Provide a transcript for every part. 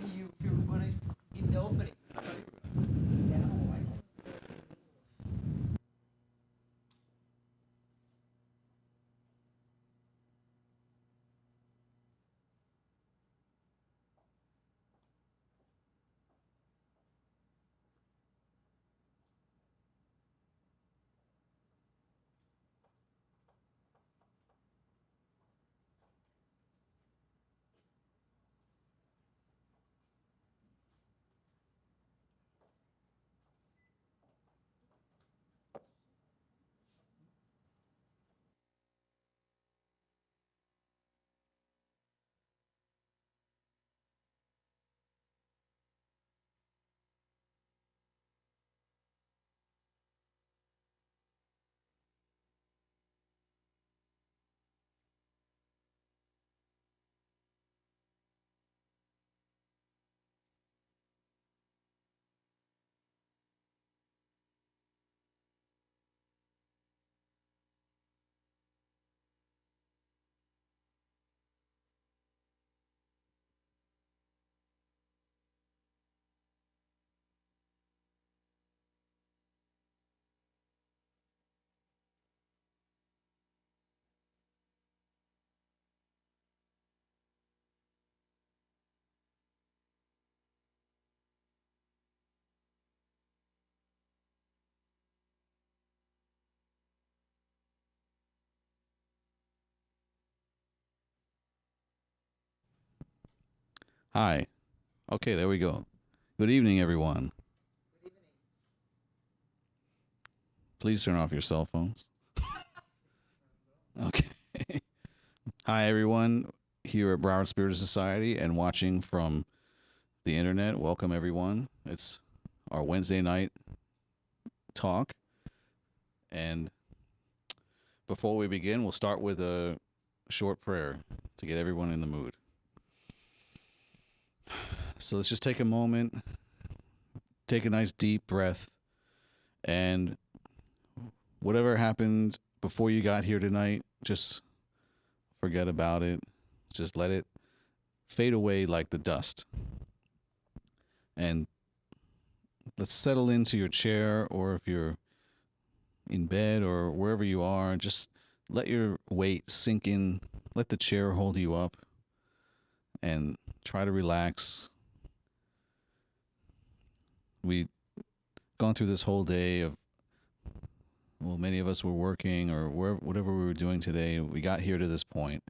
E o filme Urbano e The Opening. Hi. Okay, there we go. Good evening, everyone. Please turn off your cell phones. Okay. Hi, everyone, here at Broward Spirit Society and watching from the internet. Welcome, everyone. It's our Wednesday night talk. And before we begin, we'll start with a short prayer to get everyone in the mood. So let's just take a moment, take a nice deep breath, and whatever happened before you got here tonight, just forget about it. Just let it fade away like the dust. And let's settle into your chair, or if you're in bed or wherever you are, just let your weight sink in. Let the chair hold you up and try to relax. We've gone through this whole day of, well, many of us were working or whatever we were doing today. We got here to this point,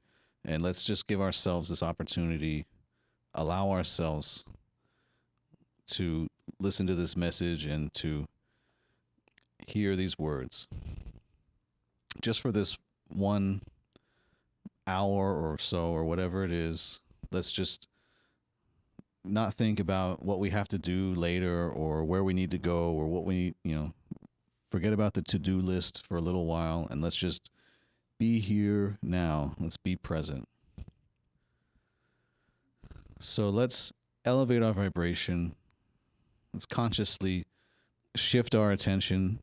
and let's just give ourselves this opportunity, allow ourselves to listen to this message and to hear these words. Just for this 1 hour or so, or whatever it is, let's just not think about what we have to do later or where we need to go or what we, forget about the to-do list for a little while, and let's just be here now. Let's be present. So let's elevate our vibration. Let's consciously shift our attention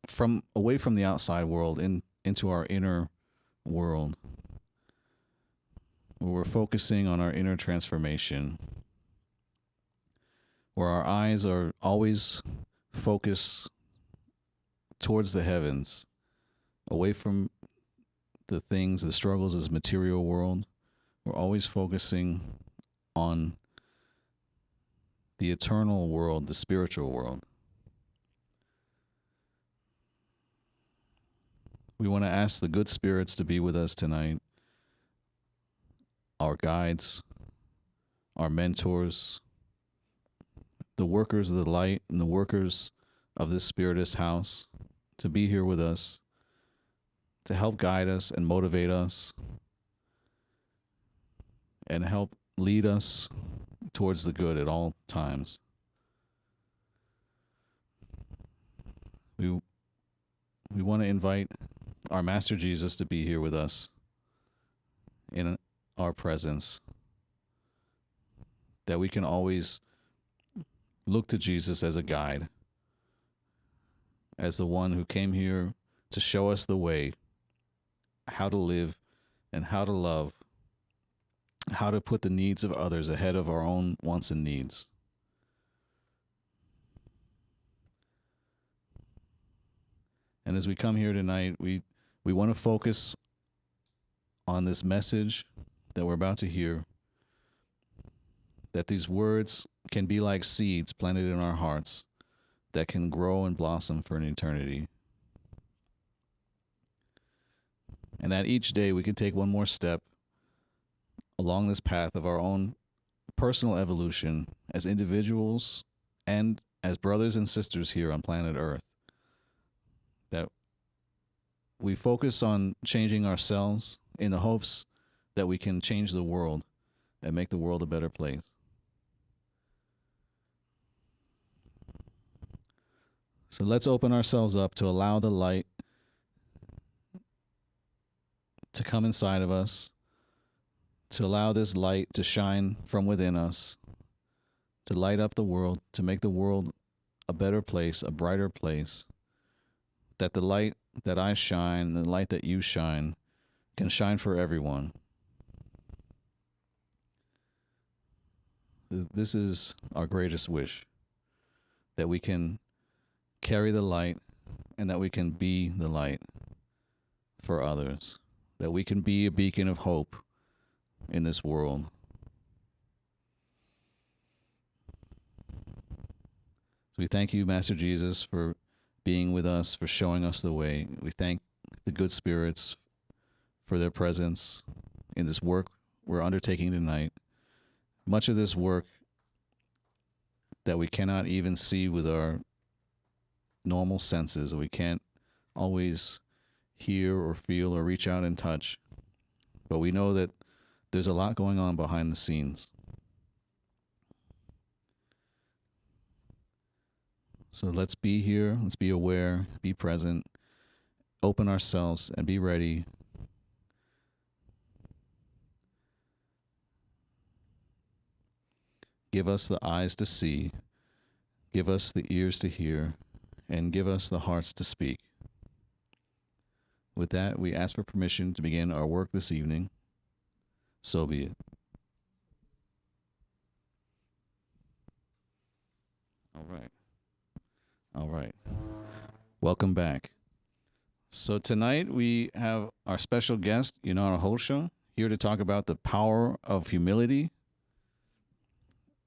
from away from the outside world into our inner world, where we're focusing on our inner transformation, where our eyes are always focused towards the heavens, away from the things, the struggles of this material world. We're always focusing on the eternal world, the spiritual world. We want to ask the good spirits to be with us tonight, our guides, our mentors, the workers of the light and the workers of this spiritist house, to be here with us, to help guide us and motivate us, and help lead us towards the good at all times. We want to invite our Master Jesus to be here with us in our presence, that we can always look to Jesus as a guide, as the one who came here to show us the way, how to live and how to love how to put the needs of others ahead of our own wants and needs. And as we come here tonight, we want to focus on this message that we're about to hear, that these words can be like seeds planted in our hearts that can grow and blossom for an eternity. And that each day we can take one more step along this path of our own personal evolution as individuals and as brothers and sisters here on planet Earth. That we focus on changing ourselves in the hopes that we can change the world and make the world a better place. So let's open ourselves up to allow the light to come inside of us, to allow this light to shine from within us, to light up the world, to make the world a better place, a brighter place, that the light that I shine, the light that you shine, can shine for everyone. This is our greatest wish, that we can carry the light and that we can be the light for others, that we can be a beacon of hope in this world. So we thank you, Master Jesus, for being with us, for showing us the way. We thank the good spirits for their presence in this work we're undertaking tonight. Much of this work that we cannot even see with our normal senses, we can't always hear or feel or reach out and touch. But we know that there's a lot going on behind the scenes. So let's be here, let's be aware, be present, open ourselves, and be ready. Give us the eyes to see, give us the ears to hear, and give us the hearts to speak. With that, we ask for permission to begin our work this evening. So be it. All right. Welcome back. So tonight we have our special guest, Yonara Rocha, here to talk about the power of humility,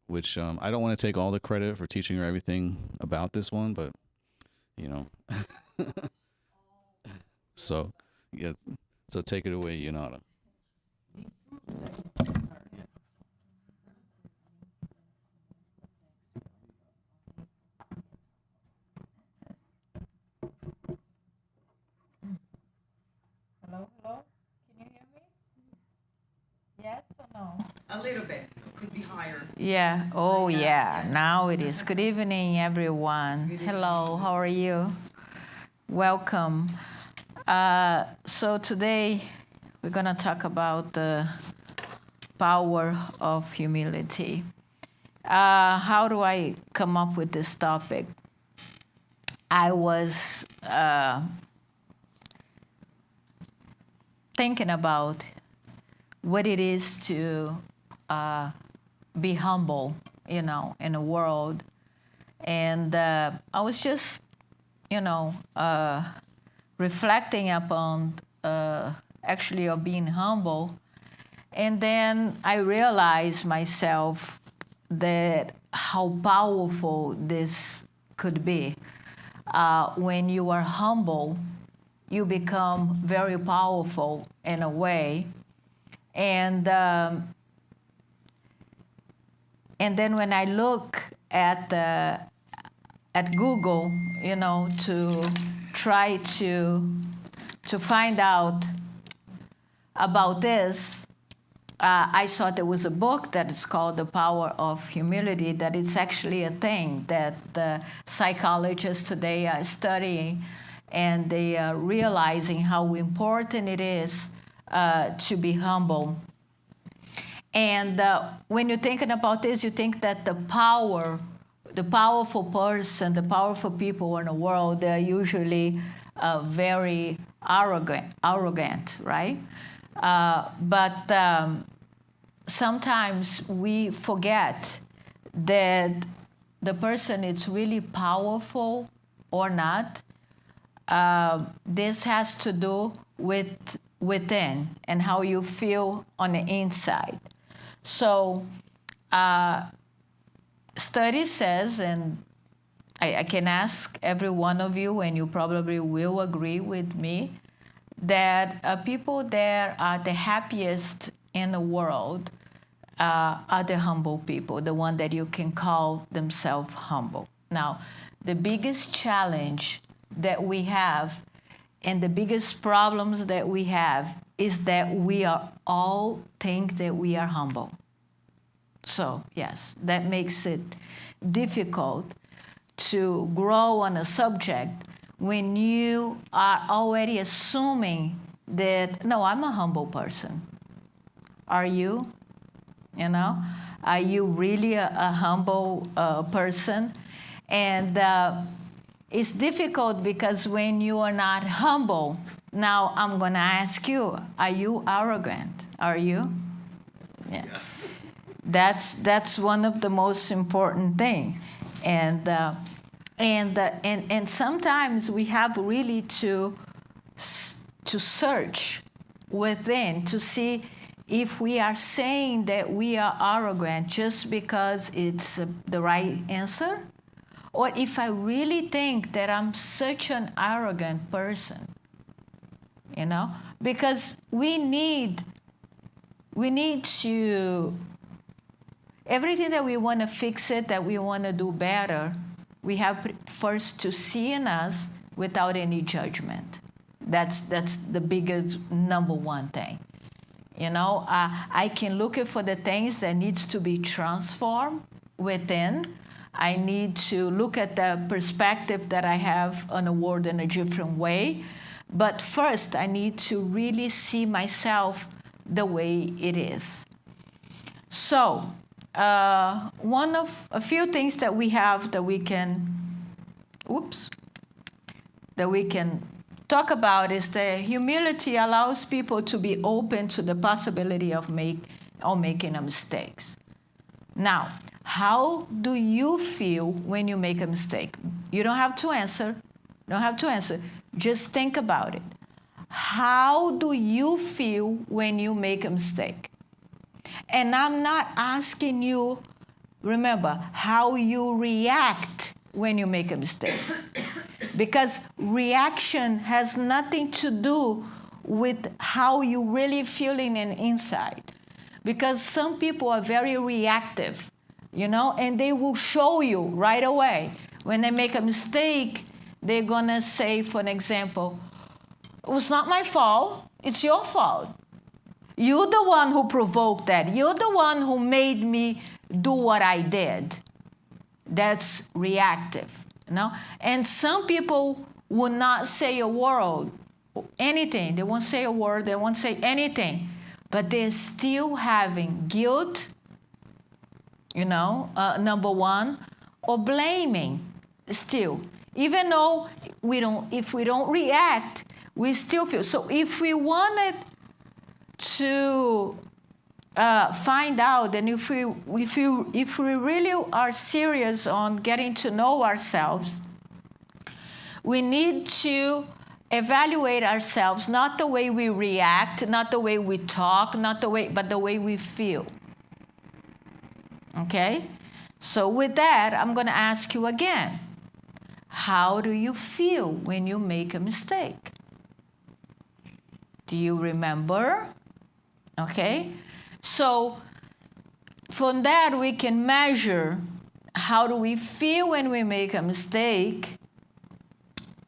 which I don't want to take all the credit for teaching her everything about this one, but, So, yeah. So take it away, Yonara. Hello? Can you hear me? Yes or no? A little bit. Could be higher. Yeah. Oh, yeah. Now it is. Good evening, everyone. Hello. How are you? Welcome. So today we're going to talk about the power of humility. How do I come up with this topic? I was thinking about what it is to be humble, in a world. And I was just, reflecting upon actually of being humble. And then I realized myself that how powerful this could be. When you are humble, you become very powerful in a way. And then when I look at Google, to try to find out about this, I saw there was a book that is called The Power of Humility, that it's actually a thing that the psychologists today are studying, and they are realizing how important it is to be humble. And when you're thinking about this, you think that the powerful person, the powerful people in the world, they're usually very arrogant, right? But sometimes we forget that the person is really powerful or not. This has to do with within and how you feel on the inside. So study says, and I can ask every one of you, and you probably will agree with me, that people that are the happiest in the world are the humble people, the one that you can call themselves humble. Now, the biggest challenge that we have and the biggest problems that we have is that we are all think that we are humble. So, yes, that makes it difficult to grow on a subject when you are already assuming that, no, I'm a humble person. Are you? You know? Are you really a humble person? And it's difficult because when you are not humble, now I'm going to ask you, are you arrogant? Are you? Yeah. Yes. That's one of the most important things. And sometimes we have really to search within to see if we are saying that we are arrogant just because it's the right answer, or if I really think that I'm such an arrogant person, you know, because we need to, everything that we want to fix it, that we want to do better, we have first to see in us without any judgment. That's the biggest number one thing. You know, I can look for the things that needs to be transformed within. I need to look at the perspective that I have on the world in a different way. But first, I need to really see myself the way it is. So, one of a few things that we have that we can, that we can talk about is that humility allows people to be open to the possibility of making a mistakes. Now, how do you feel when you make a mistake? You don't have to answer. Just think about it. How do you feel when you make a mistake? And I'm not asking you, remember, how you react when you make a mistake. Because reaction has nothing to do with how you really feeling inside. Because some people are very reactive, you know, and they will show you right away. When they make a mistake, they're going to say, for an example, it was not my fault, it's your fault. You're the one who provoked that. You're the one who made me do what I did. That's reactive, you know? And some people will not say a word, anything. They won't say a word, they won't say anything. But they're still having guilt, you know, number one, or blaming still. Even though if we don't react, we still feel. So if we wanted to find out, and if we really are serious on getting to know ourselves, we need to evaluate ourselves, not the way we react, not the way we talk, but the way we feel. Okay? So with that, I'm going to ask you again. How do you feel when you make a mistake? Do you remember? Okay? So from that, we can measure how do we feel when we make a mistake.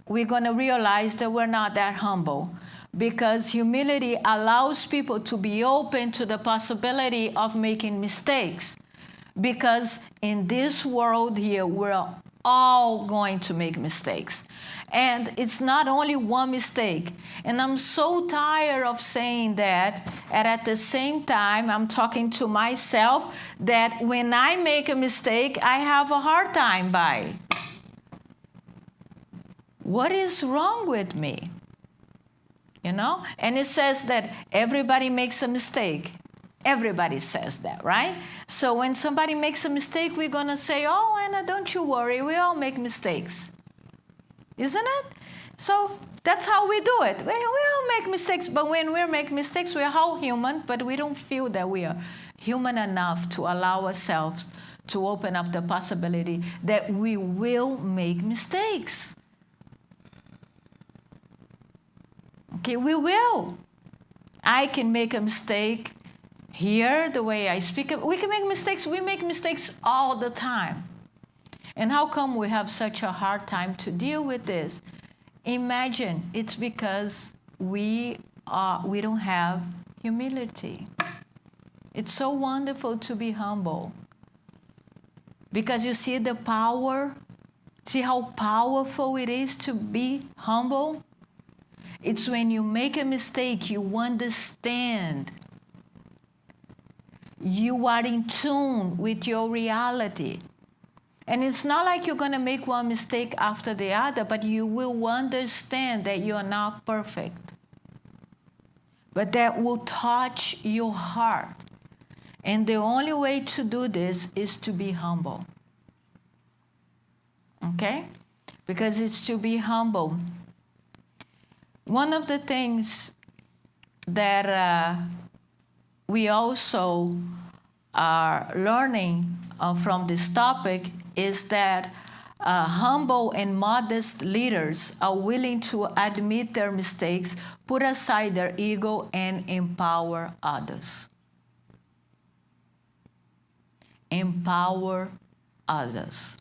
We're going to realize that we're not that humble, because humility allows people to be open to the possibility of making mistakes. Because in this world here, we're all going to make mistakes. And it's not only one mistake. And I'm so tired of saying that, and at the same time, I'm talking to myself that when I make a mistake, I have a hard time by. What is wrong with me? You know? And it says that everybody makes a mistake. Everybody says that, right? So when somebody makes a mistake, we're going to say, oh, Anna, don't you worry. We all make mistakes. Isn't it? So that's how we do it. We all make mistakes, but when we make mistakes, we're all human, but we don't feel that we are human enough to allow ourselves to open up the possibility that we will make mistakes. Okay, we will. I can make a mistake here, the way I speak. We can make mistakes. We make mistakes all the time. And how come we have such a hard time to deal with this? Imagine it's because we don't have humility. It's so wonderful to be humble. Because you see the power, see how powerful it is to be humble? It's when you make a mistake, you understand. You are in tune with your reality. And it's not like you're going to make one mistake after the other, but you will understand that you are not perfect. But that will touch your heart. And the only way to do this is to be humble. Okay? Because it's to be humble. One of the things that we also are learning from this topic is that humble and modest leaders are willing to admit their mistakes, put aside their ego, and empower others. Empower others.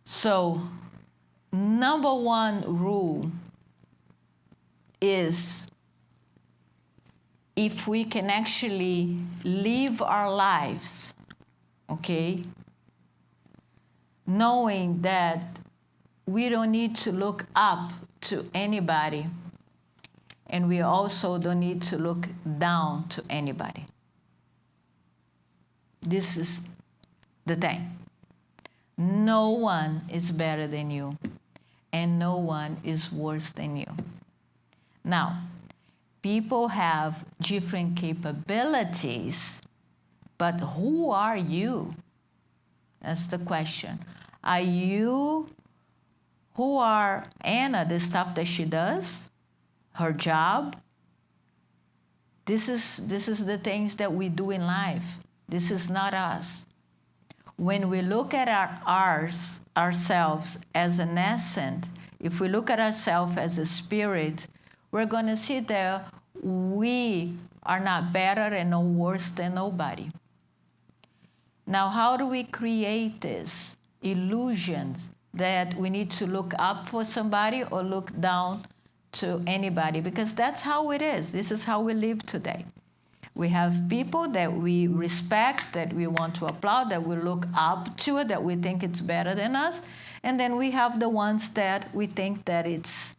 So, number one rule is if we can actually live our lives, okay, knowing that we don't need to look up to anybody, and we also don't need to look down to anybody. This is the thing. No one is better than you, and no one is worse than you. Now, people have different capabilities, but who are you? That's the question. Are you who are Anna, the stuff that she does, her job? This is the things that we do in life. This is not us. When we look at ourselves as an essence, if we look at ourselves as a spirit, we're going to see that we are not better and no worse than nobody. Now, how do we create this illusions that we need to look up for somebody or look down to anybody? Because that's how it is. This is how we live today. We have people that we respect, that we want to applaud, that we look up to, that we think it's better than us. And then we have the ones that we think that it's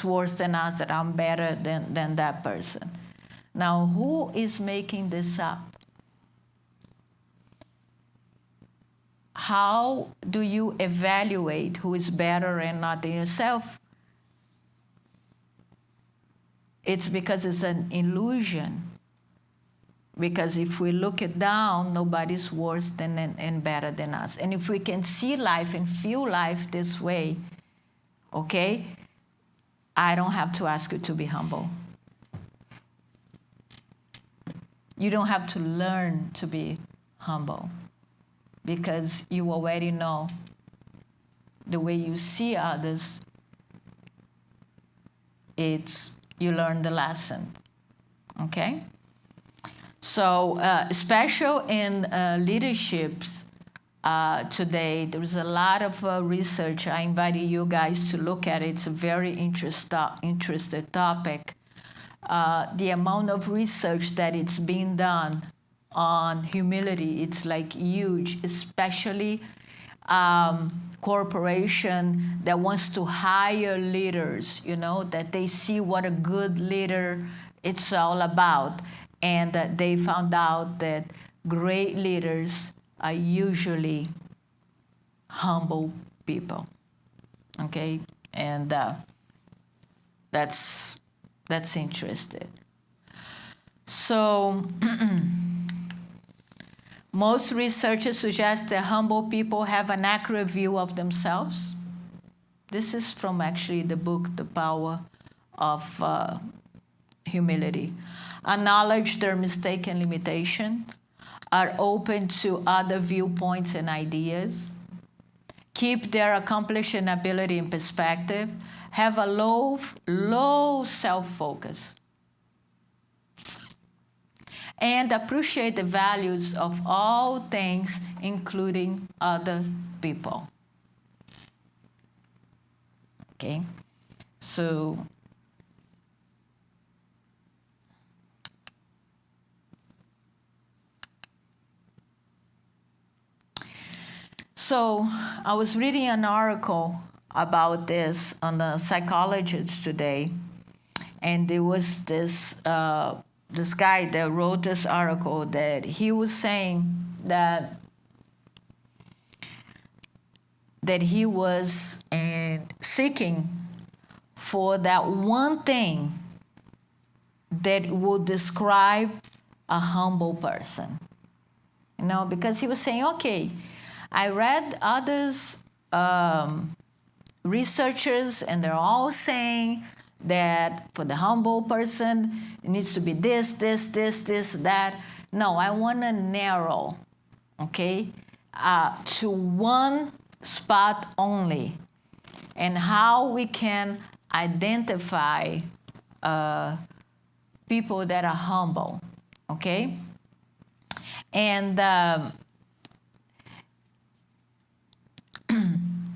worse than us, that I'm better than that person. Now, who is making this up? How do you evaluate who is better and not than yourself? It's because it's an illusion. Because if we look it down, nobody's worse than and better than us. And if we can see life and feel life this way, okay, I don't have to ask you to be humble. You don't have to learn to be humble, because you already know the way you see others, you learn the lesson, okay? So, especially in leaderships today, there is a lot of research. I invited you guys to look at it. It's a very interesting topic. The amount of research that it's being done on humility, it's like huge, especially corporation that wants to hire leaders, that they see what a good leader it's all about. And that they found out that great leaders are usually humble people, okay? And that's interesting. So most researchers suggest that humble people have an accurate view of themselves. This is from actually the book, The Power of Humility. Acknowledge their mistakes and limitations, are open to other viewpoints and ideas, keep their accomplishment ability in perspective, have a low self-focus, and appreciate the values of all things, including other people. Okay, so I was reading an article about this on the Psychologist today, and there was this guy that wrote this article that he was saying that he was seeking for that one thing that would describe a humble person. You know, because he was saying, okay, I read others, researchers, and they're all saying that for the humble person, it needs to be this, that. No, I want to narrow, okay, to one spot only, and how we can identify people that are humble, okay? And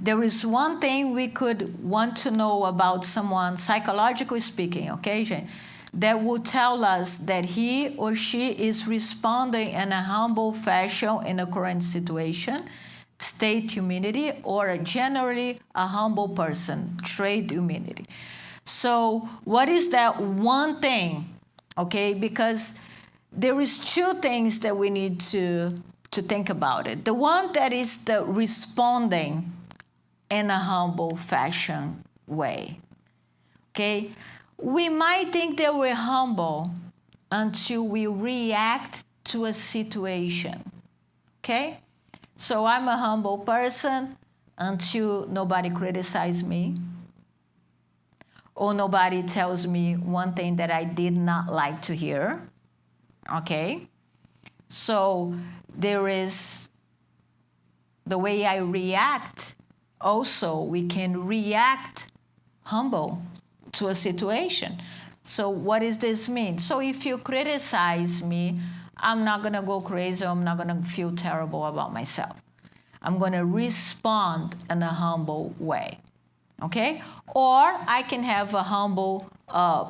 there is one thing we could want to know about someone, psychologically speaking, okay, that will tell us that he or she is responding in a humble fashion in a current situation, state humility, or generally a humble person, trait humility. So what is that one thing, okay? Because there is two things that we need to think about it. The one that is the responding in a humble fashion way, okay? We might think that we're humble until we react to a situation, okay? So I'm a humble person until nobody criticizes me, or nobody tells me one thing that I did not like to hear, okay? So there is the way I react. Also, we can react humble to a situation. So what does this mean? So if you criticize me, I'm not going to go crazy, or I'm not going to feel terrible about myself. I'm going to respond in a humble way, okay? Or I can have a humble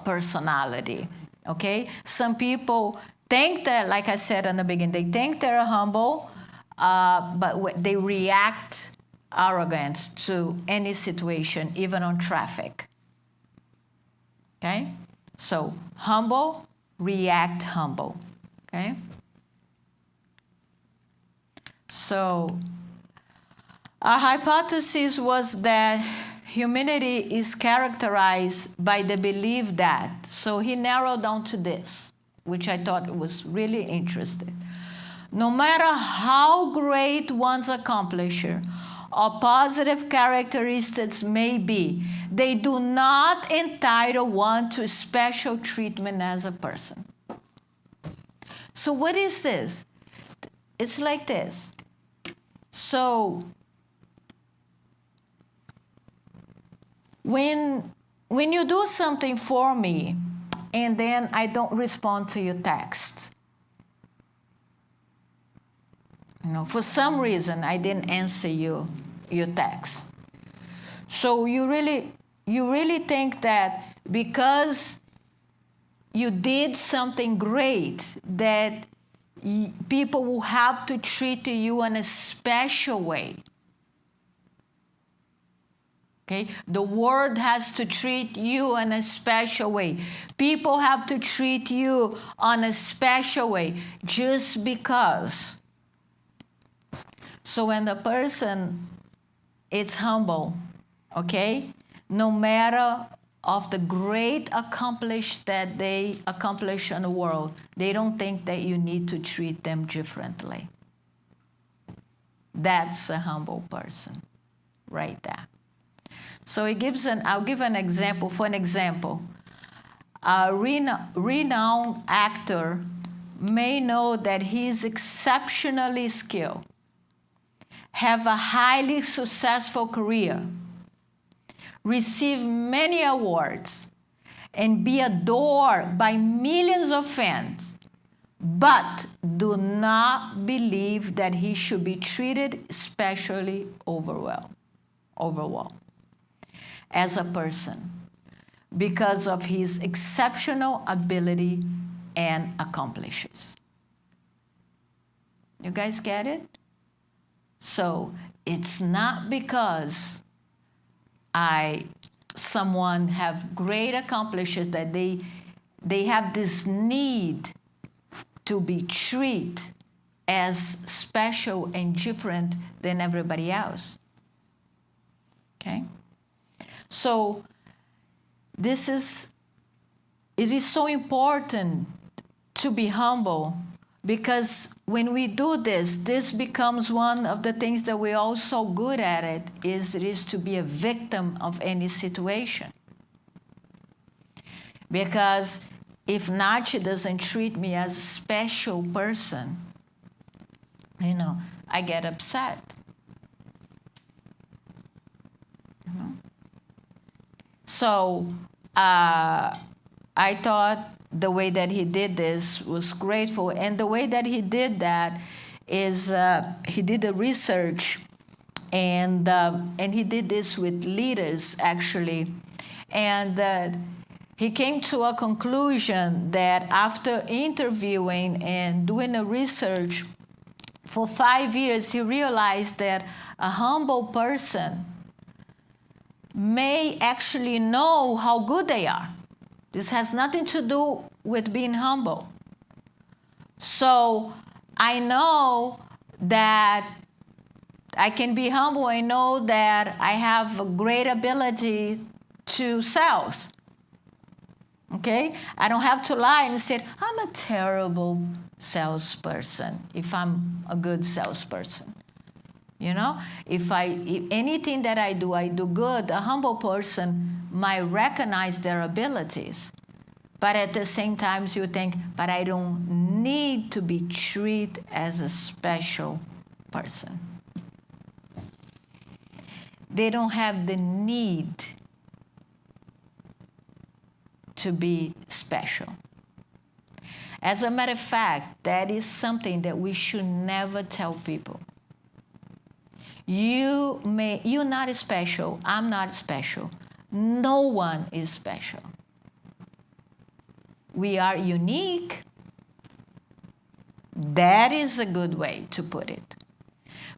personality, okay? Some people think that, like I said in the beginning, they think they're humble, but they react arrogant to any situation, even on traffic, okay? So humble, react humble, okay? So our hypothesis was that humility is characterized by the belief that, so he narrowed down to this, which I thought was really interesting. No matter how great one's accomplishment or positive characteristics may be, they do not entitle one to special treatment as a person. So what is this? It's like this. So when you do something for me and then I don't respond to your text, you know, for some reason I didn't answer your text. So you really think that because you did something great that people will have to treat you in a special way. Okay? The world has to treat you in a special way. People have to treat you in a special way just because. So when the person is humble, okay, no matter of the great accomplishment that they accomplish in the world, they don't think that you need to treat them differently. That's a humble person right there. So I'll give an example. For an example, a renowned actor may know that he is exceptionally skilled, have a highly successful career, receive many awards, and be adored by millions of fans, but do not believe that he should be treated especially overwhelmed as a person because of his exceptional ability and accomplishments. You guys get it? So it's not because someone have great accomplishments that they have this need to be treated as special and different than everybody else. Okay? So it is so important to be humble, because when we do this becomes one of the things that we're all so good at it is to be a victim of any situation. Because if Nachi doesn't treat me as a special person, I get upset. So I thought the way that he did this was grateful. And the way that he did that is he did the research, and he did this with leaders, actually. And he came to a conclusion that after interviewing and doing the research for 5 years, he realized that a humble person may actually know how good they are. This has nothing to do with being humble. So I know that I can be humble. I know that I have a great ability to sales. Okay? I don't have to lie and say, I'm a terrible salesperson if I'm a good salesperson. If anything that I do good, a humble person might recognize their abilities. But at the same time, you think, but I don't need to be treated as a special person. They don't have the need to be special. As a matter of fact, that is something that we should never tell people. You're not special. I'm not special. No one is special. We are unique. That is a good way to put it.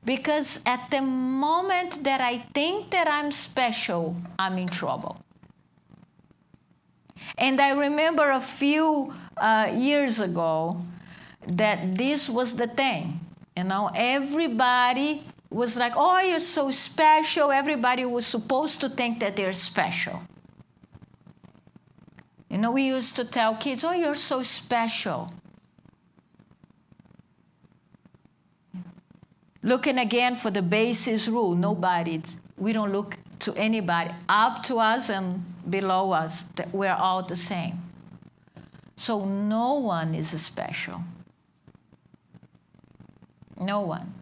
Because at the moment that I think that I'm special, I'm in trouble. And I remember a few years ago that this was the thing. Everybody was like, oh, you're so special. Everybody was supposed to think that they're special. We used to tell kids, oh, you're so special. Looking again for the basis rule, we don't look to anybody up to us and below us. We're all the same. So no one is special. No one.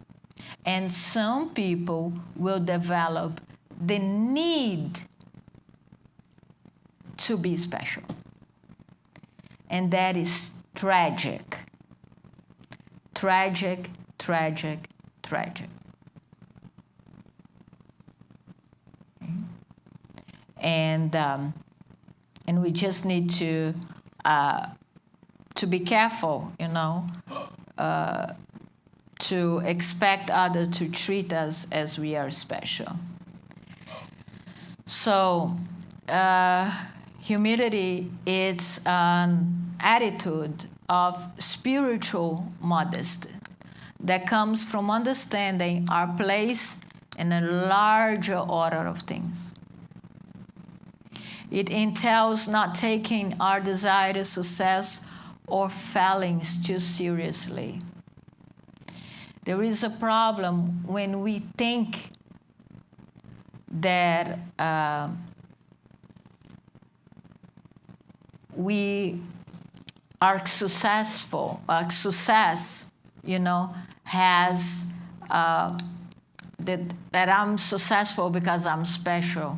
And some people will develop the need to be special. And that is tragic. Tragic, tragic, tragic. And we just need to be careful, to expect others to treat us as we are special. So humility is an attitude of spiritual modesty that comes from understanding our place in a larger order of things. It entails not taking our desired success or failings too seriously. There is a problem when we think that we are successful. Success, has that I'm successful because I'm special.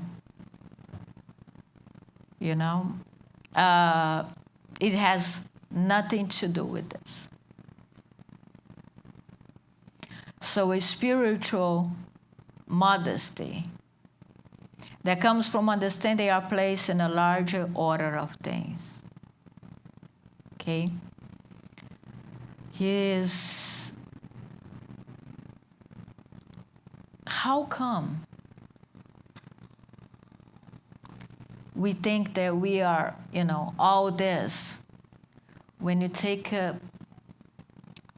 It has nothing to do with this. So a spiritual modesty that comes from understanding our place in a larger order of things. Okay? How come we think that we are, all this? When you take a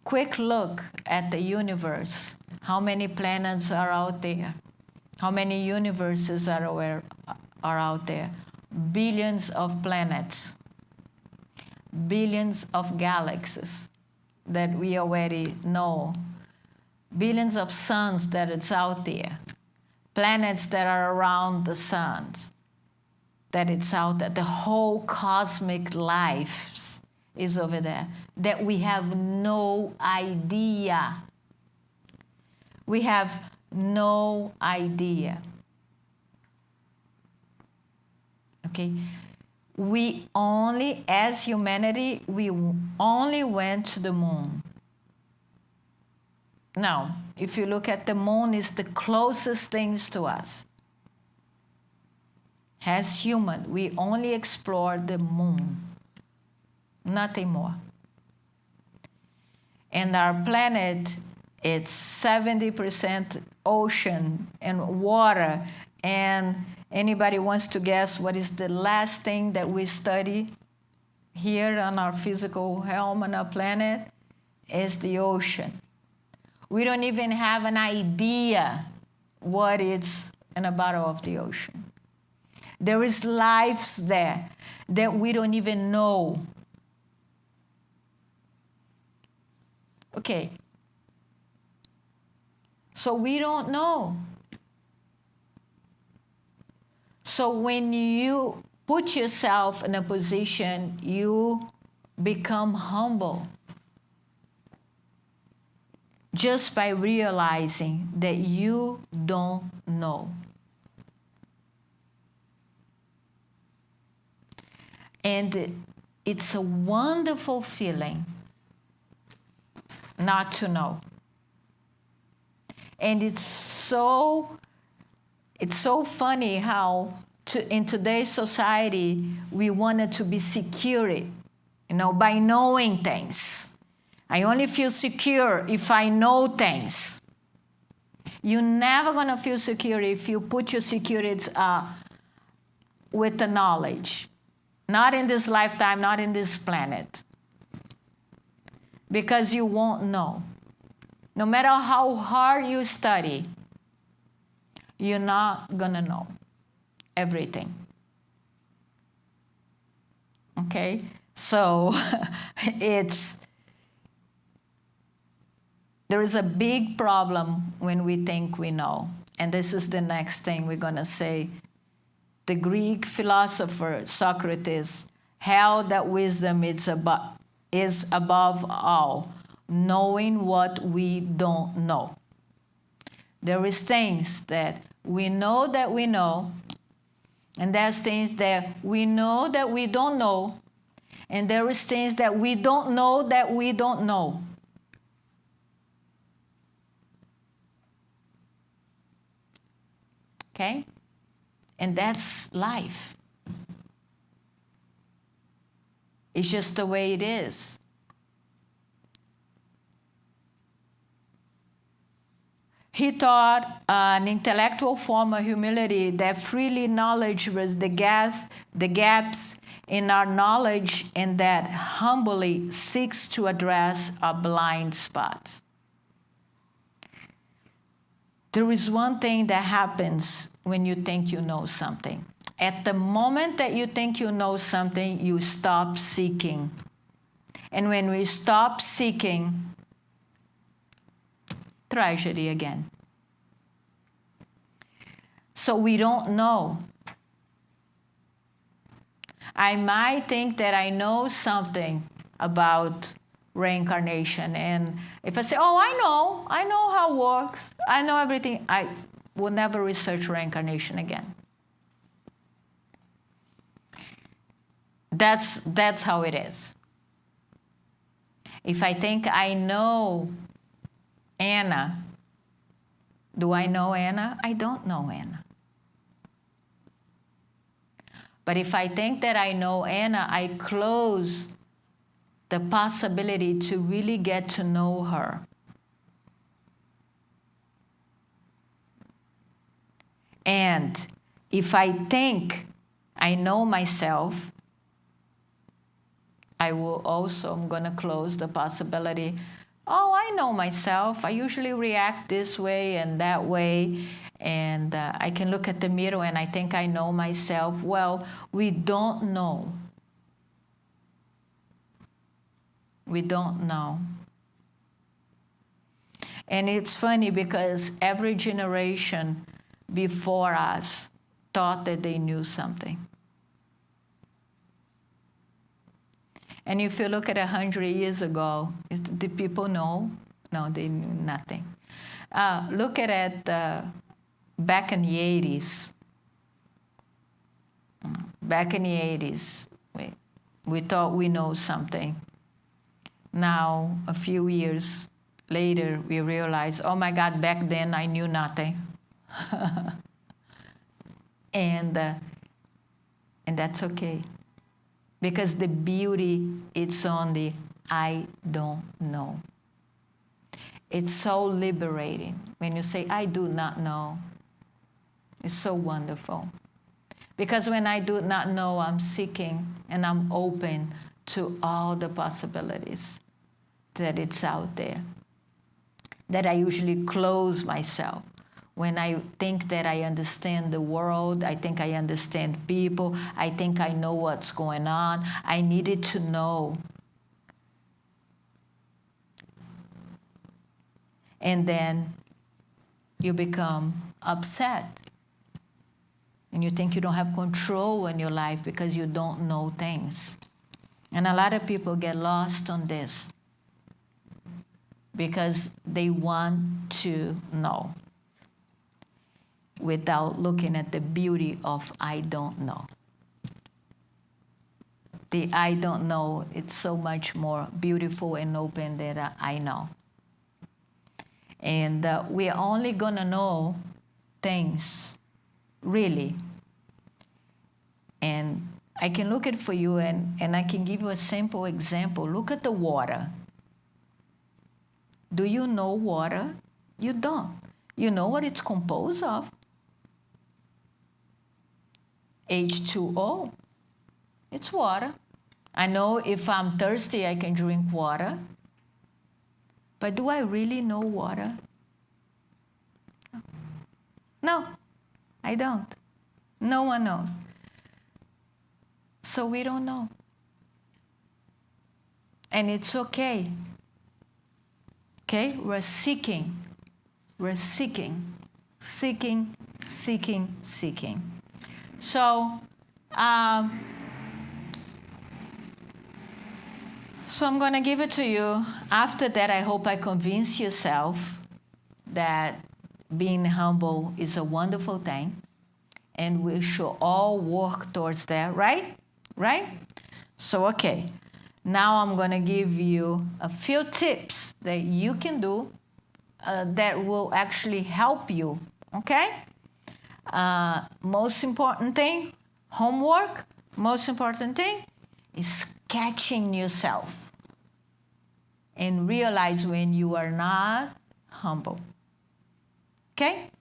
quick look at the universe, how many planets are out there? How many universes are out there? Billions of planets, billions of galaxies that we already know, billions of suns that it's out there, planets that are around the suns, that it's out there. The whole cosmic life is over there, that we have no idea. We have no idea. Okay? We only, as humanity, we only went to the moon. Now, if you look at the moon, it's the closest things to us. As human, we only explored the moon. Nothing more. And our planet, it's 70% ocean and water. And anybody wants to guess what is the last thing that we study here on our physical realm on our planet? Is the ocean. We don't even have an idea what is in the bottom of the ocean. There is lives there that we don't even know. Okay. So we don't know. So when you put yourself in a position, you become humble. Just by realizing that you don't know. And it's a wonderful feeling not to know. And it's so funny how in today's society we wanted to be secure, by knowing things. I only feel secure if I know things. You're never going to feel secure if you put your security with the knowledge. Not in this lifetime, not in this planet. Because you won't know. No matter how hard you study, you're not going to know everything. Okay? So there is a big problem when we think we know. And this is the next thing we're going to say. The Greek philosopher Socrates held that wisdom is above all, knowing what we don't know. There is things that we know, and there's things that we know that we don't know, and there is things that we don't know that we don't know. Okay? And that's life. It's just the way it is. He taught an intellectual form of humility that freely acknowledges the gaps in our knowledge and that humbly seeks to address our blind spots. There is one thing that happens when you think you know something. At the moment that you think you know something, you stop seeking. And when we stop seeking, tragedy again. So we don't know. I might think that I know something about reincarnation. And if I say, oh, I know how it works, I know everything, I will never research reincarnation again. That's how it is. If I think I know Anna, do I know Anna? I don't know Anna. But if I think that I know Anna, I close the possibility to really get to know her. And if I think I know myself, I'm going to close the possibility, oh, I know myself. I usually react this way and that way. And I can look at the mirror and I think I know myself. Well, we don't know. We don't know. And it's funny because every generation before us thought that they knew something. And if you look at 100 years ago, did people know? No, they knew nothing. Look at it back in the 80s. Back in the 80s, we thought we know something. Now, a few years later, we realize, oh my God, back then I knew nothing. And that's okay. Because the beauty, it's on the I don't know. It's so liberating when you say, I do not know. It's so wonderful. Because when I do not know, I'm seeking and I'm open to all the possibilities that it's out there. That I usually close myself. When I think that I understand the world, I think I understand people, I think I know what's going on, I needed to know. And then you become upset. And you think you don't have control in your life because you don't know things. And a lot of people get lost on this because they want to know without looking at the beauty of I don't know. The I don't know, it's so much more beautiful and open than I know. And we're only going to know things, really. And I can look at for you and I can give you a simple example. Look at the water. Do you know water? You don't. You know what it's composed of. H2O. It's water. I know if I'm thirsty, I can drink water. But do I really know water? No, I don't. No one knows. So we don't know. And it's okay. Okay? We're seeking. We're seeking. Seeking, seeking, seeking. So I'm going to give it to you. After that, I hope I convince yourself that being humble is a wonderful thing. And we should all work towards that, right? Right? So, okay. Now I'm going to give you a few tips that you can do that will actually help you, okay? Most important thing, homework, most important thing is catching yourself and realize when you are not humble. Okay?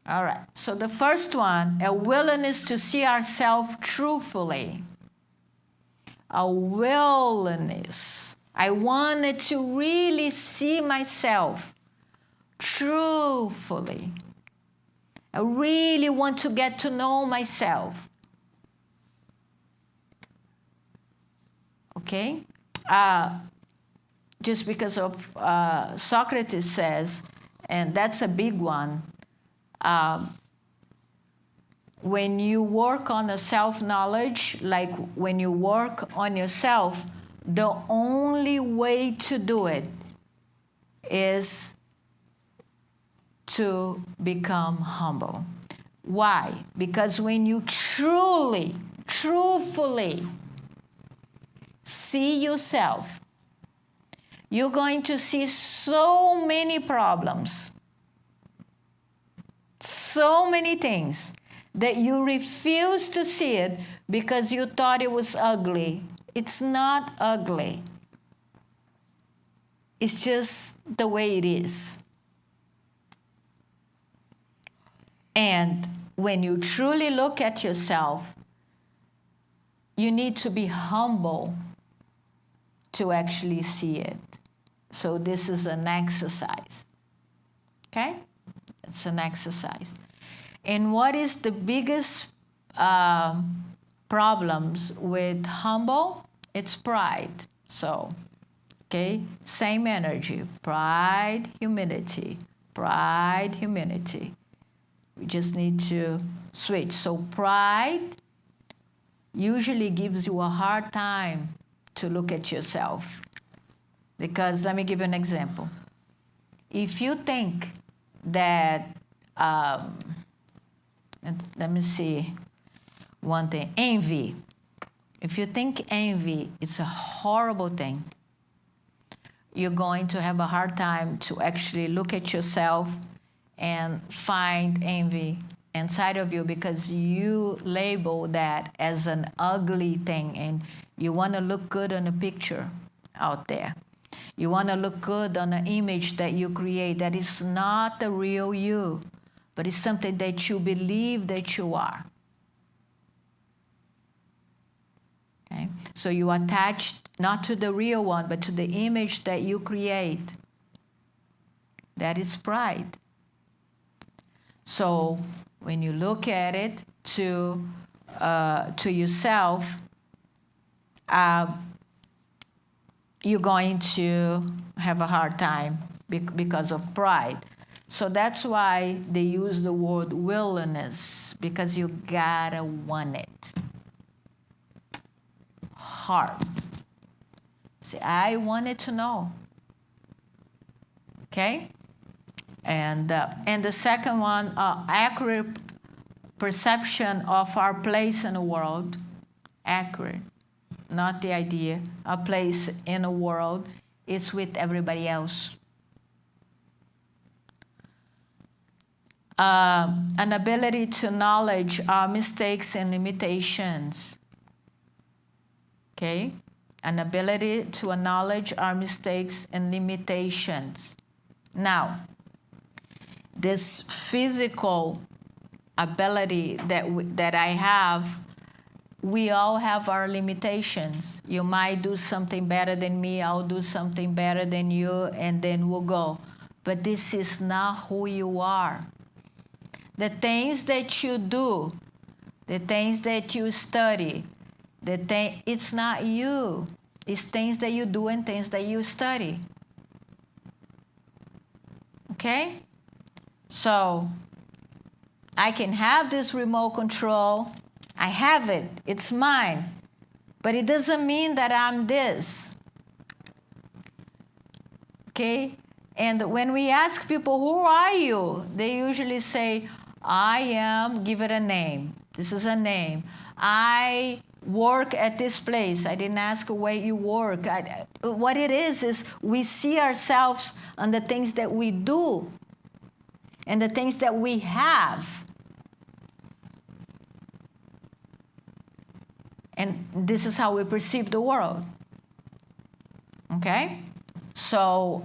All right. So the first one, a willingness to see ourselves truthfully. A willingness. I wanted to really see myself truthfully. I really want to get to know myself. Okay? Just because of Socrates says, and that's a big one, when you work on a self-knowledge, like when you work on yourself, the only way to do it is to become humble. Why? Because when you truthfully see yourself, you're going to see so many problems, so many things that you refuse to see it because you thought it was ugly. It's not ugly. It's just the way it is. And when you truly look at yourself, you need to be humble to actually see it. So this is an exercise. Okay? It's an exercise. And what is the biggest problems with humble? It's pride. So, okay, same energy. Pride, humility. Pride, humility. We just need to switch. So pride usually gives you a hard time to look at yourself. Because let me give you an example. If you think that, let me see one thing, envy. If you think envy is a horrible thing, you're going to have a hard time to actually look at yourself and find envy inside of you because you label that as an ugly thing and you want to look good on a picture out there. You want to look good on an image that you create that is not the real you, but it's something that you believe that you are. Okay? So you attach not to the real one, but to the image that you create. That is pride. So when you look at it to yourself, you're going to have a hard time because of pride. So that's why they use the word willingness, because you gotta want it. Hard. See, I wanted to know. Okay? And the second one, accurate perception of our place in the world. Accurate. Not the idea. A place in the world is with everybody else. An ability to acknowledge our mistakes and limitations. Okay? An ability to acknowledge our mistakes and limitations. Now, this physical ability that I have, we all have our limitations. You might do something better than me, I'll do something better than you, and then we'll go. But this is not who you are. The things that you do, the things that you study, it's not you. It's things that you do and things that you study. Okay? So, I can have this remote control. I have it. It's mine. But it doesn't mean that I'm this. Okay? And when we ask people, who are you? They usually say, I am, give it a name. This is a name. I work at this place. I didn't ask where you work. What it is we see ourselves on the things that we do and the things that we have. And this is how we perceive the world. Okay? So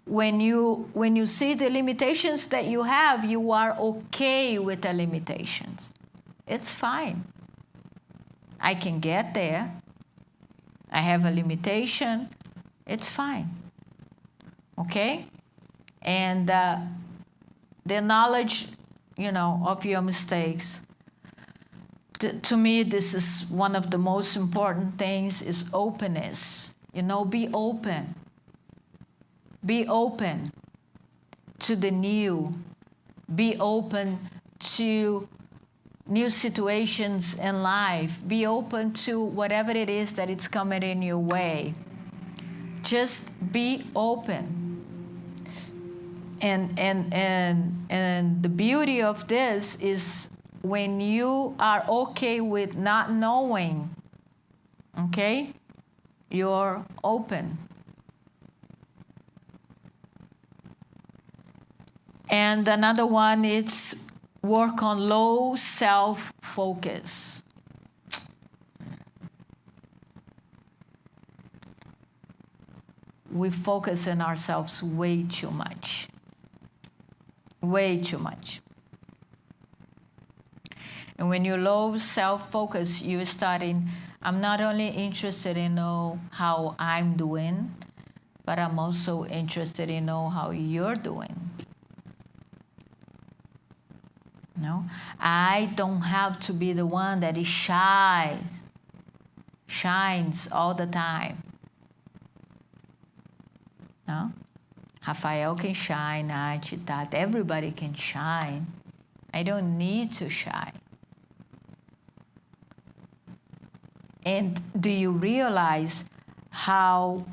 when you see the limitations that you have, you are okay with the limitations. It's fine. I can get there. I have a limitation. It's fine. Okay? And the knowledge of your mistakes. To me, this is one of the most important things is openness. Be open. Be open to the new. Be open to new situations in life. Be open to whatever it is that it's coming in your way. Just be open. And the beauty of this is when you are okay with not knowing, okay, you're open. And another one is work on low self-focus. We focus on ourselves way too much. Way too much. And when you're low self-focus, you're starting, I'm not only interested in know how I'm doing, but I'm also interested in know how you're doing. No, I don't have to be the one that shines all the time. No, Rafael can shine, Nath, Tata, everybody can shine. I don't need to shine. And do you realize how,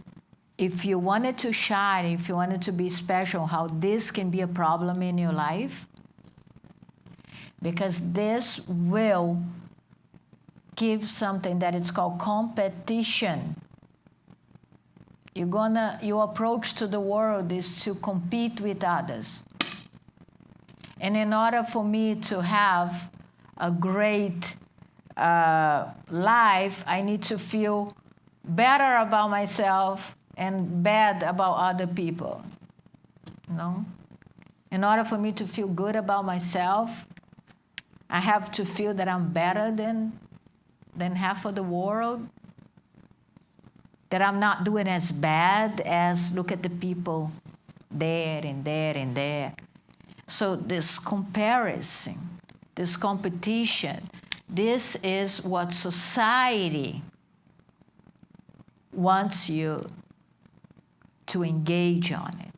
if you wanted to shine, if you wanted to be special, how this can be a problem in your life? Because this will give something that it's called competition. Your approach to the world is to compete with others. And in order for me to have a great life, I need to feel better about myself and bad about other people. In order for me to feel good about myself, I have to feel that I'm better than half of the world, that I'm not doing as bad as look at the people there and there and there. So this comparison, this competition, this is what society wants you to engage on it.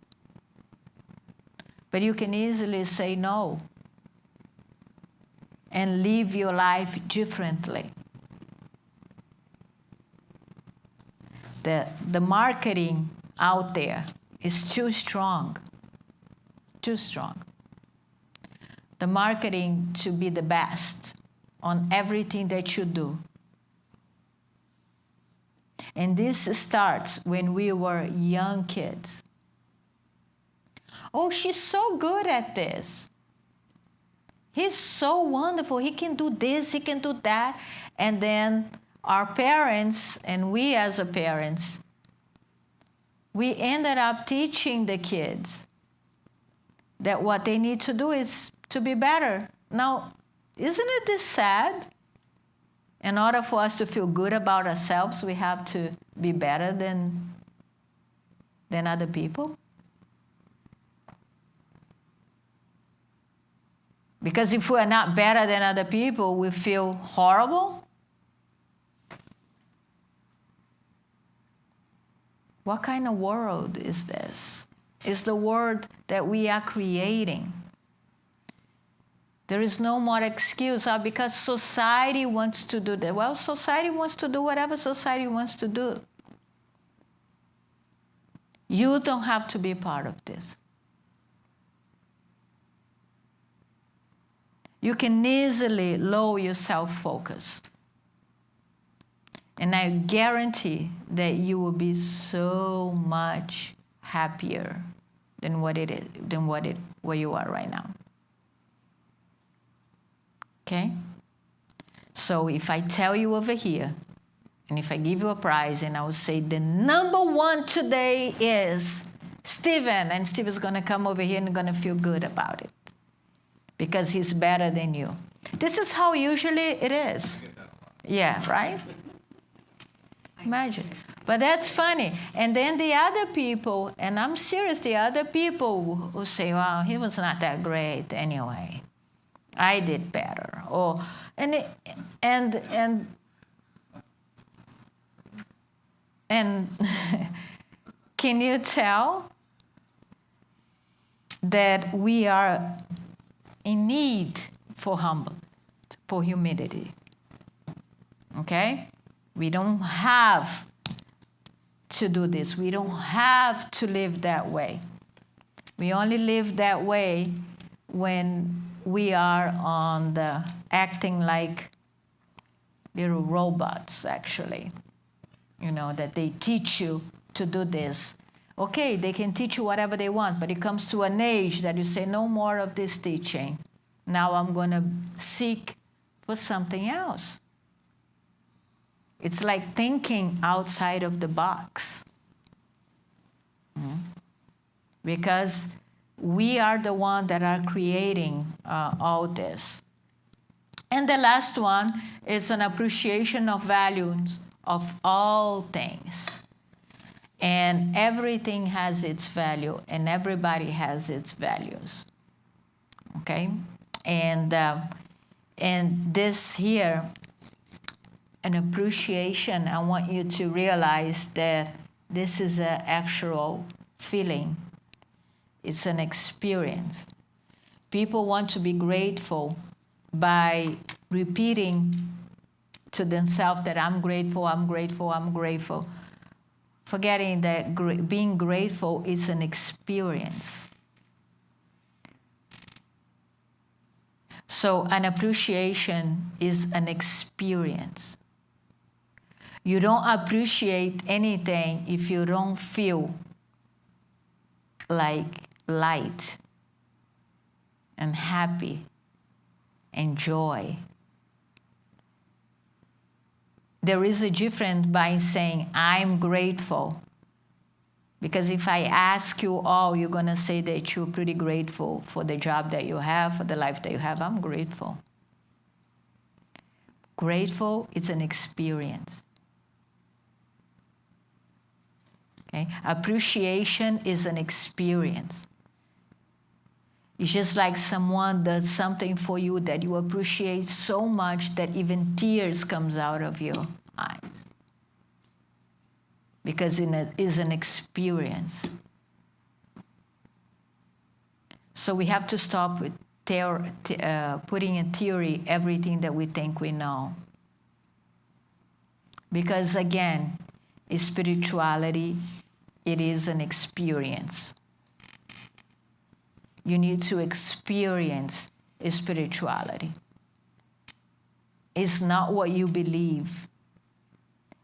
But you can easily say no and live your life differently. The marketing out there is too strong. Too strong. The marketing to be the best on everything that you do. And this starts when we were young kids. Oh, she's so good at this. He's so wonderful. He can do this, he can do that. And then our parents, and we as a parents, we ended up teaching the kids that what they need to do is to be better. Now, isn't it this sad? In order for us to feel good about ourselves, we have to be better than other people? Because if we are not better than other people, we feel horrible? What kind of world is this? It's the world that we are creating. There is no more excuse because society wants to do that. Well, society wants to do whatever society wants to do. You don't have to be part of this. You can easily lower your self-focus. And I guarantee that you will be so much happier than where you are right now. Okay? So if I tell you over here, and if I give you a prize, and I will say the number one today is Steven, and Steven's going to come over here and going to feel good about it because he's better than you. This is how usually it is. Yeah, right? Imagine. But that's funny. And then the other people, and I'm serious, the other people who say, well, he was not that great anyway. I did better. Or and can you tell that we are in need for humility? Okay? We don't have to do this. We don't have to live that way. We only live that way when we are on the acting like little robots, actually. You know, that they teach you to do this. Okay, they can teach you whatever they want, but it comes to an age that you say, no more of this teaching. Now I'm going to seek for something else. It's like thinking outside of the box. Because we are the ones that are creating all this. And the last one is an appreciation of values of all things. And everything has its value, and everybody has its values. Okay? And this here, an appreciation, I want you to realize that this is an actual feeling. It's an experience. People want to be grateful by repeating to themselves that I'm grateful, I'm grateful, I'm grateful. Forgetting that being grateful is an experience. So an appreciation is an experience. You don't appreciate anything if you don't feel like light and happy and joy. There is a difference by saying, I'm grateful. Because if I ask you all, you're going to say that you're pretty grateful for the job that you have, for the life that you have. I'm grateful. Grateful is an experience. Okay? Appreciation is an experience. It's just like someone does something for you that you appreciate so much that even tears comes out of your eyes. Because it is an experience. So we have to stop with putting in theory everything that we think we know. Because again, spirituality, it is an experience. You need to experience spirituality. It's not what you believe.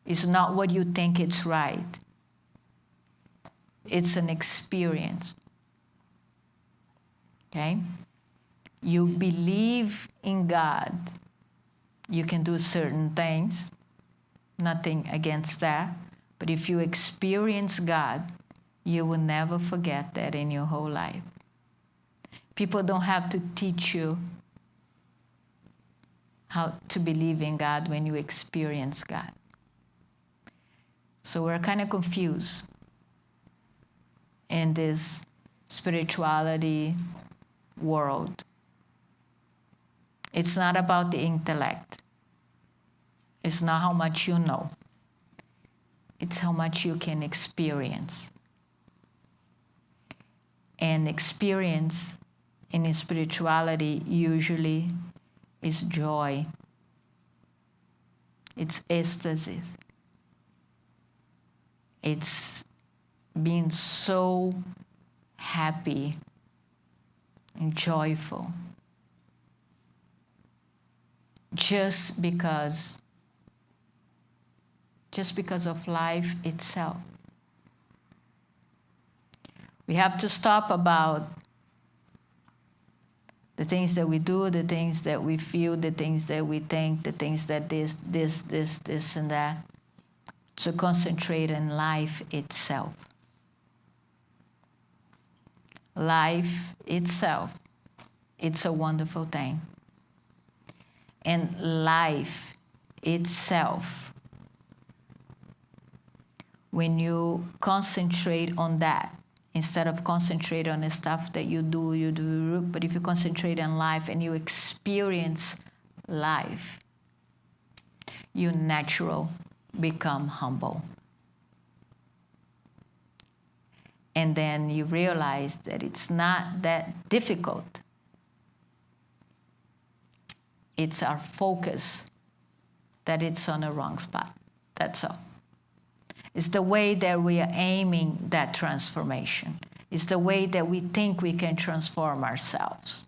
It's not what you think it's right. It's an experience. Okay? You believe in God. You can do certain things. Nothing against that. But if you experience God, you will never forget that in your whole life. People don't have to teach you how to believe in God when you experience God. So we're kind of confused in this spirituality world. It's not about the intellect. It's not how much you know. It's how much you can experience. And experience in spirituality usually is joy. It's ecstasy. It's being so happy and joyful just because of life itself. We have to stop about the things that we do, the things that we feel, the things that we think, the things that this and that, to concentrate on life itself. Life itself, it's a wonderful thing. And life itself, when you concentrate on that, Instead of concentrate on the stuff that you do. But if you concentrate on life and you experience life, you naturally become humble. And then you realize that it's not that difficult. It's our focus that it's on the wrong spot. That's all. It's the way that we are aiming that transformation. It's the way that we think we can transform ourselves.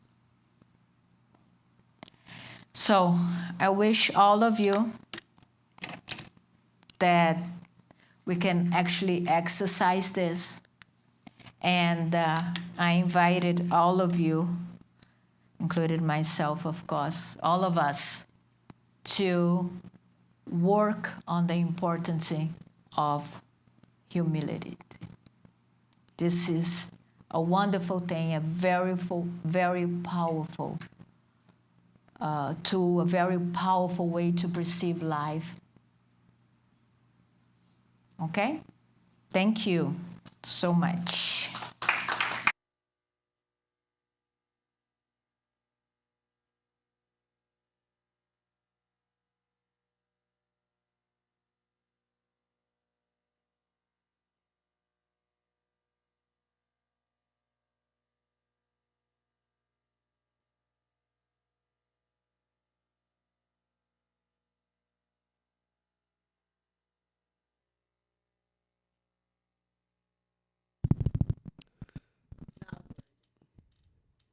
So I wish all of you that we can actually exercise this. And I invited all of you, including myself, of course, all of us, to work on the importance of humility. This is a wonderful thing, a very powerful tool, a very powerful way to perceive life. Okay? Thank you so much.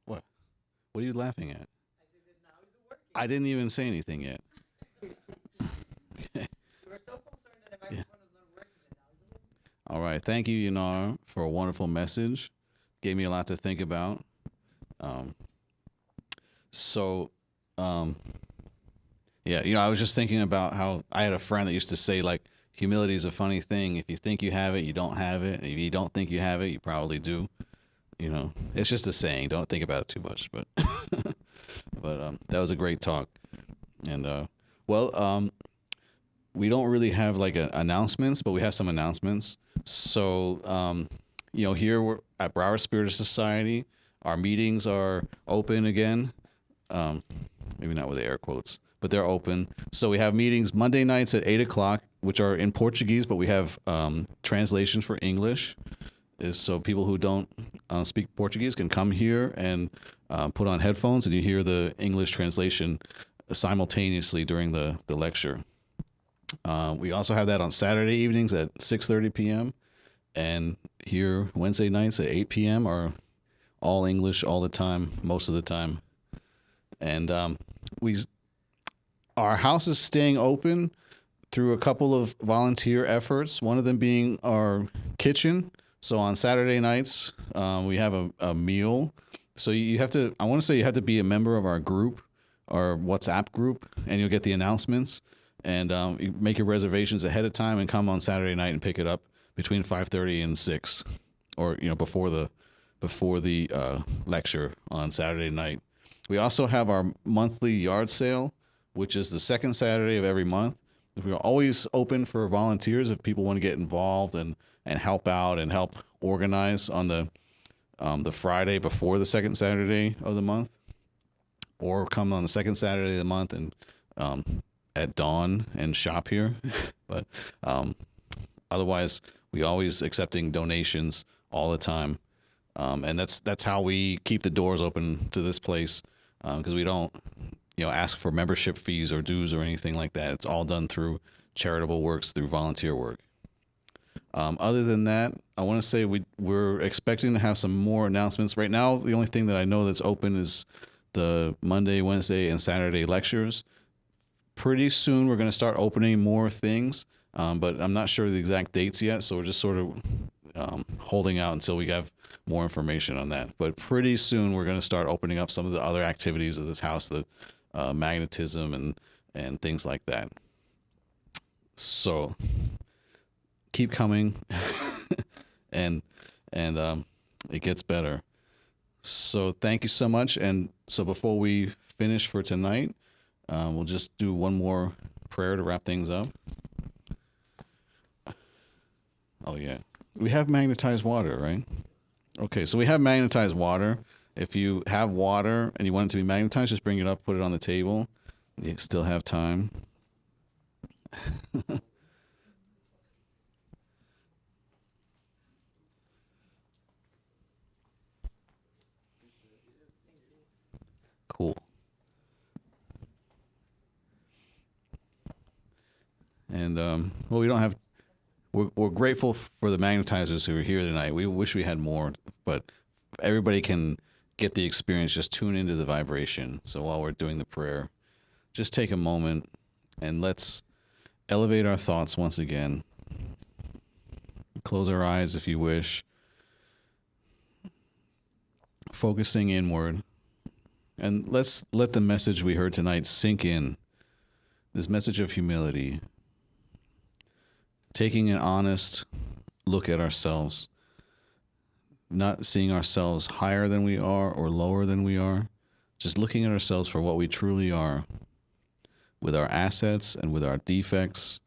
What? What are you laughing at? I didn't even say anything yet. All right. Thank you, Yonara, for a wonderful message. Gave me a lot to think about. Yeah, I was just thinking about how I had a friend that used to say, like, humility is a funny thing. If you think you have it, you don't have it. If you don't think you have it, you probably do. It's just a saying. Don't think about it too much. But that was a great talk. And we don't really have like announcements, but we have some announcements. So here we're at Broward Spiritist Society. Our meetings are open again. Maybe not with the air quotes, but they're open. So we have meetings Monday nights at 8:00, which are in Portuguese, but we have translations for English. So people who don't speak Portuguese can come here and put on headphones, and you hear the English translation simultaneously during the lecture. We also have that on Saturday evenings at 6:30 p.m. And here Wednesday nights at 8 p.m. are all English all the time, most of the time. And our house is staying open through a couple of volunteer efforts, one of them being our kitchen. So on Saturday nights, we have a meal. So you have to, I want to say you have to be a member of our group, our WhatsApp group, and you'll get the announcements. And you make your reservations ahead of time and come on Saturday night and pick it up between 5:30 and 6, or before the lecture on Saturday night. We also have our monthly yard sale, which is the second Saturday of every month. We're always open for volunteers if people want to get involved and help out and help organize on the Friday before the second Saturday of the month, or come on the second Saturday of the month and at dawn and shop here. But otherwise, we always accepting donations all the time, and that's how we keep the doors open to this place, because we don't ask for membership fees or dues or anything like that. It's all done through charitable works, through volunteer work. Other than that, I want to say we're expecting to have some more announcements. Right now, the only thing that I know that's open is the Monday, Wednesday, and Saturday lectures. Pretty soon, we're going to start opening more things, but I'm not sure the exact dates yet, so we're just sort of holding out until we have more information on that. But pretty soon, we're going to start opening up some of the other activities of this house, the magnetism and things like that. So keep coming, and it gets better. So thank you so much. And so before we finish for tonight, we'll just do one more prayer to wrap things up. Oh yeah, we have magnetized water, right? Okay, so we have magnetized water. If you have water and you want it to be magnetized, just bring it up, put it on the table. You still have time. Cool. And well, we don't have. We're grateful for the magnetizers who are here tonight. We wish we had more, but everybody can get the experience. Just tune into the vibration. So while we're doing the prayer, just take a moment and let's elevate our thoughts once again. Close our eyes if you wish. Focusing inward. And let's let the message we heard tonight sink in. This message of humility. Taking an honest look at ourselves. Not seeing ourselves higher than we are or lower than we are. Just looking at ourselves for what we truly are. With our assets and with our defects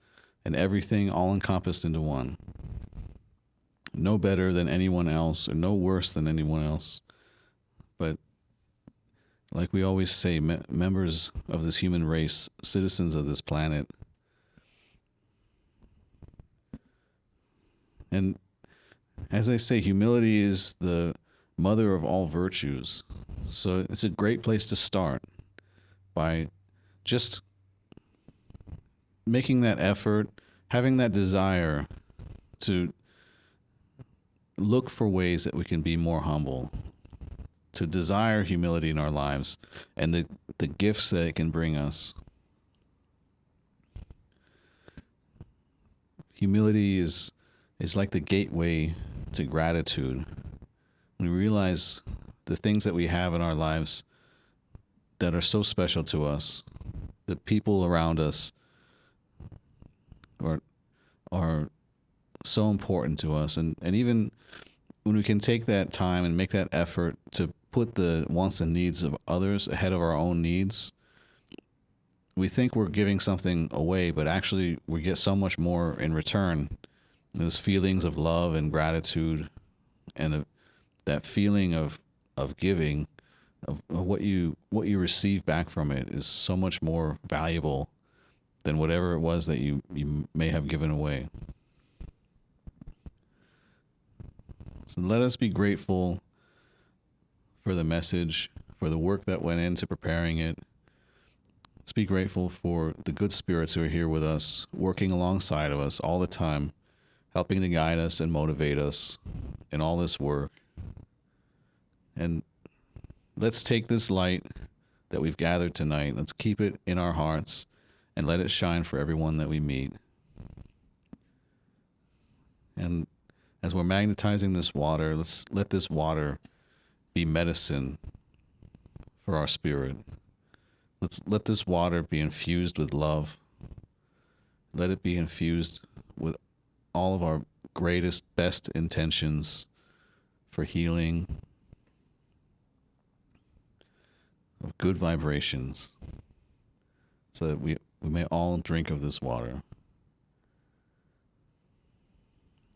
and everything all encompassed into one. No better than anyone else or no worse than anyone else. But like we always say, members of this human race, citizens of this planet. And as I say, humility is the mother of all virtues. So it's a great place to start by just making that effort, having that desire to look for ways that we can be more humble, to desire humility in our lives and the gifts that it can bring us. Humility is like the gateway to gratitude. We realize the things that we have in our lives that are so special to us, the people around us are so important to us. And even when we can take that time and make that effort to put the wants and needs of others ahead of our own needs, we think we're giving something away, but actually we get so much more in return. Those feelings of love and gratitude and that feeling of giving, of what you receive back from it is so much more valuable than whatever it was that you may have given away. So let us be grateful for the message, for the work that went into preparing it. Let's be grateful for the good spirits who are here with us, working alongside of us all the time, helping to guide us and motivate us in all this work. And let's take this light that we've gathered tonight, let's keep it in our hearts and let it shine for everyone that we meet. And as we're magnetizing this water, let's let this water be medicine for our spirit. Let's let this water be infused with love. Let it be infused with all of our greatest, best intentions for healing, of good vibrations, so that we may all drink of this water.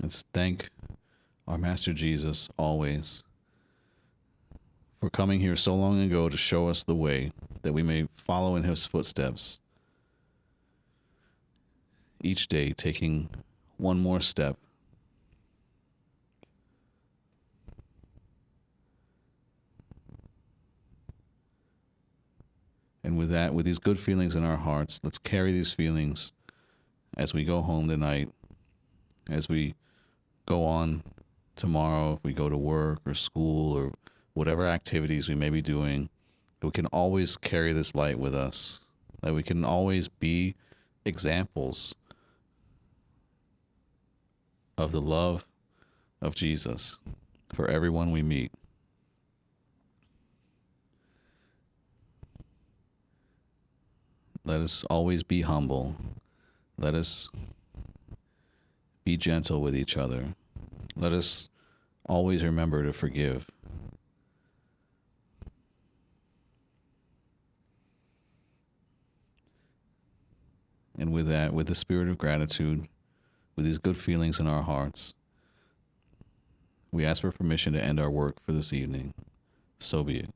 Let's thank our Master Jesus always for coming here so long ago to show us the way, that we may follow in his footsteps, each day taking one more step. And with that, with these good feelings in our hearts, let's carry these feelings as we go home tonight, as we go on tomorrow, if we go to work or school or whatever activities we may be doing, that we can always carry this light with us, that we can always be examples of the love of Jesus for everyone we meet. Let us always be humble. Let us be gentle with each other. Let us always remember to forgive. And with that, with the spirit of gratitude, with these good feelings in our hearts, we ask for permission to end our work for this evening. So be it.